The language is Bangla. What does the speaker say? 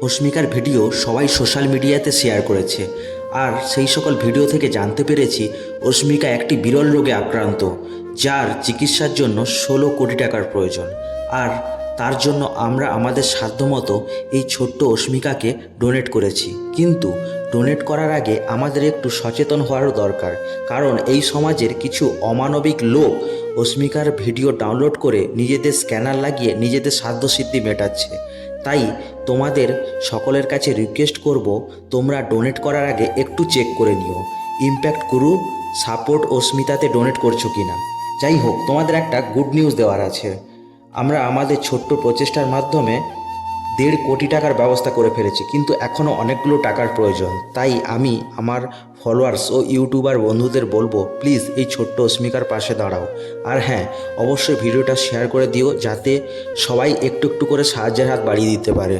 অস্মিকার ভিডিও সবাই সোশ্যাল মিডিয়াতে শেয়ার করেছে, আর সেই সকল ভিডিও থেকে জানতে পেরেছি অস্মিকা একটি বিরল রোগে আক্রান্ত, যার চিকিৎসার জন্য 16 কোটি টাকার প্রয়োজন। আর তার জন্য আমরা আমাদের সাধ্যমতো এই ছোট্ট অস্মিকাকে ডোনেট করেছি। কিন্তু ডোনেট করার আগে আমাদের একটু সচেতন হওয়ারও দরকার, কারণ এই সমাজের কিছু অমানবিক লোক অস্মিকার ভিডিও ডাউনলোড করে নিজেদের স্ক্যানার লাগিয়ে নিজেদের সাধ্যসিদ্ধি মেটাচ্ছে। তাই তোমাদের সকলের কাছে রিকোয়েস্ট করব, তোমরা ডোনেট করার আগে একটু চেক করে নিও ইম্প্যাক্ট গুরু সাপোর্ট অস্মিতাতে ডোনেট করছো কিনা। যাই হোক, তোমাদের একটা গুড নিউজ দেওয়ার আছে। আমরা আমাদের ছোট্ট প্রচেষ্টার মাধ্যমে 1.5 কোটি টাকার ব্যবস্থা করে ফেলেছি, কিন্তু এখনও অনেকগুলো টাকার প্রয়োজন। তাই আমি আমার ফলোয়ার্স ও ইউটিউবার বন্ধুদের বলবো, প্লিজ এই ছোট্ট অস্মিকার পাশে দাঁড়াও। আর হ্যাঁ, অবশ্যই ভিডিওটা শেয়ার করে দিও, যাতে সবাই একটু একটু করে সাহায্যের হাত বাড়িয়ে দিতে পারে।